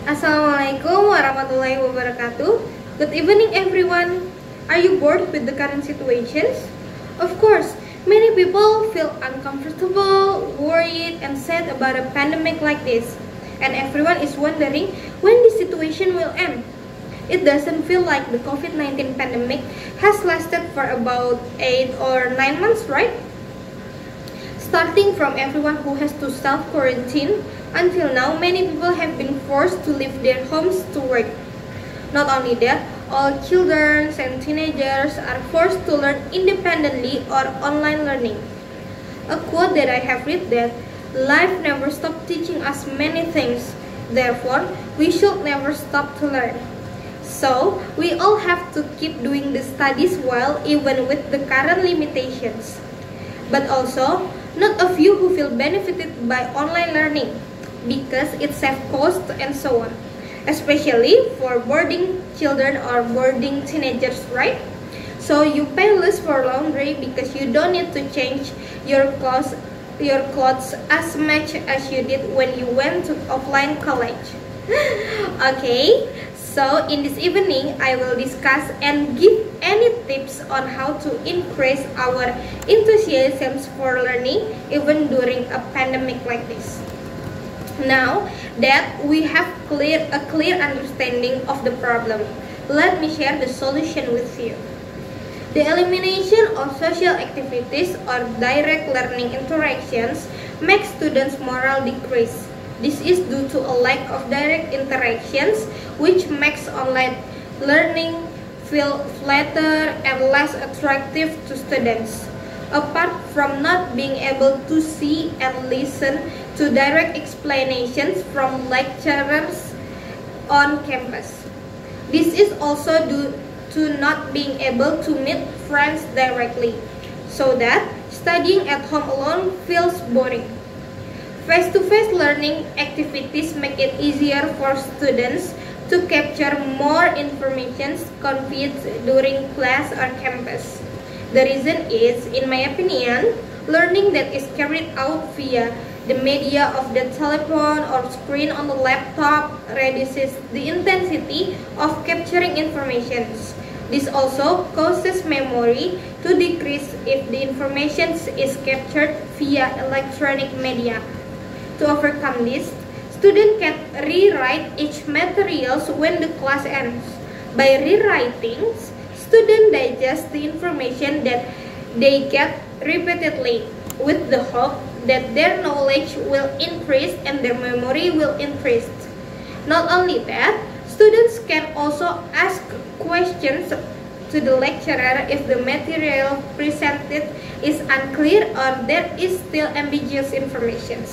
Assalamualaikum warahmatullahi wabarakatuh. Good evening everyone. Are you bored with the current situations? Of course, many people feel uncomfortable, worried and sad about a pandemic like this. And everyone is wondering when this situation will end. It doesn't feel like the COVID-19 pandemic has lasted for about 8 or 9 months, right? Starting from everyone who has to self-quarantine, until now many people have been forced to leave their homes to work. Not only that, all children and teenagers are forced to learn independently or online learning. A quote that I have read that, life never stops teaching us many things, therefore we should never stop to learn. So, we all have to keep doing the studies well even with the current limitations. But also, not a few who feel benefited by online learning because it saves cost and so on. Especially for boarding children or boarding teenagers, right? So you pay less for laundry because you don't need to change your clothes as much as you did when you went to offline college. Okay, so in this evening I will discuss and give any tips on how to increase our enthusiasm for learning even during a pandemic like this. Now that we have a clear understanding of the problem, let me share the solution with you. The elimination of social activities or direct learning interactions makes students' morale decrease. This is due to a lack of direct interactions, which makes online learning feel flatter and less attractive to students. Apart from not being able to see and listen to direct explanations from lecturers on campus. This is also due to not being able to meet friends directly, so that studying at home alone feels boring. Face-to-face learning activities make it easier for students to capture more information conveyed during class or campus. The reason is, in my opinion, learning that is carried out via the media of the telephone or screen on the laptop reduces the intensity of capturing information. This also causes memory to decrease if the information is captured via electronic media. To overcome this, students can rewrite each materials when the class ends. By rewriting, students digest the information that they get repeatedly with the hope that their knowledge will increase and their memory will increase. Not only that, students can also ask questions to the lecturer if the material presented is unclear or there is still ambiguous information.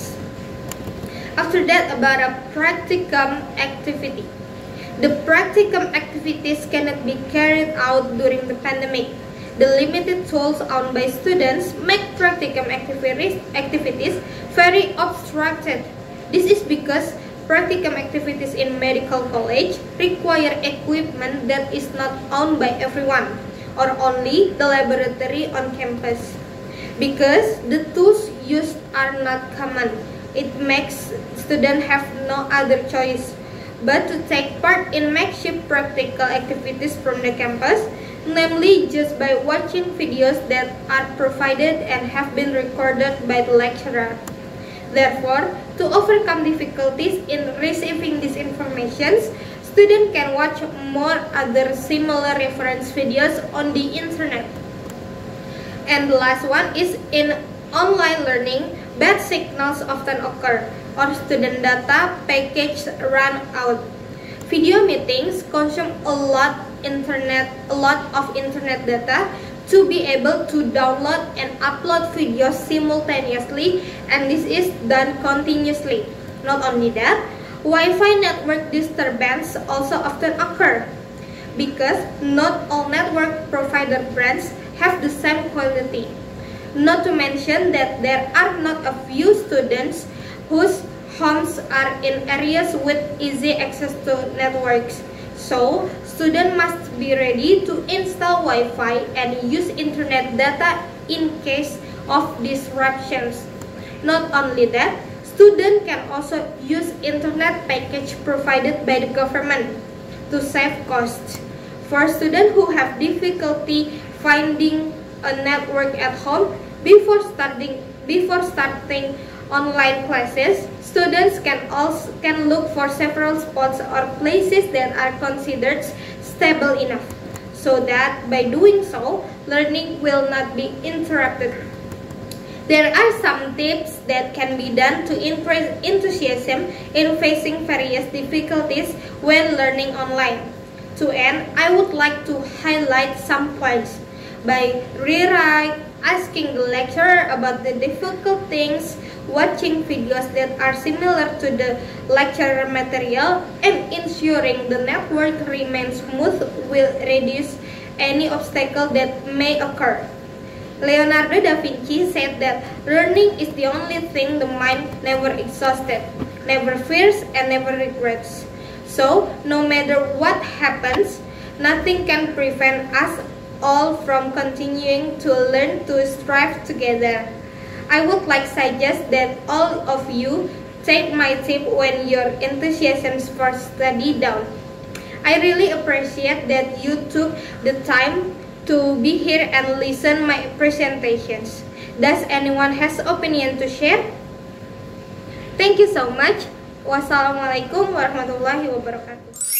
After that, about a practicum activity. The practicum activities cannot be carried out during the pandemic. The limited tools owned by students make practicum activities very obstructed. This is because practicum activities in medical college require equipment that is not owned by everyone or only the laboratory on campus. Because the tools used are not common, it makes students have no other choice but to take part in makeshift practical activities from the campus, namely just by watching videos that are provided and have been recorded by the lecturer. Therefore, to overcome difficulties in receiving these information, students can watch more other similar reference videos on the internet. And the last one is, in online learning, bad signals often occur or student data package run out. Video meetings consume a lot of internet data to be able to download and upload videos simultaneously, and this is done continuously. Not only that, Wi-Fi network disturbance also often occur because not all network provider brands have the same quality. Not to mention that there are not a few students whose homes are in areas with easy access to networks. So, students must be ready to install Wi-Fi and use internet data in case of disruptions. Not only that, Students can also use internet package provided by the government to save costs. For students who have difficulty finding a network at home before starting online classes, students can look for several spots or places that are considered stable enough, so that by doing so, learning will not be interrupted. There are some tips that can be done to increase enthusiasm in facing various difficulties when learning online. To end, I would like to highlight some points. By rewrite, asking the lecturer about the difficult things, watching videos that are similar to the lecture material, and ensuring the network remains smooth will reduce any obstacle that may occur. Leonardo da Vinci said that learning is the only thing the mind never exhausted, never fears, and never regrets. So, no matter what happens, nothing can prevent us all from continuing to learn to strive together. I would like to suggest that all of you take my tip when your enthusiasm for study down. I really appreciate that you took the time to be here and listen my presentations. Does anyone has opinion to share? Thank you so much. Wassalamualaikum warahmatullahi wabarakatuh.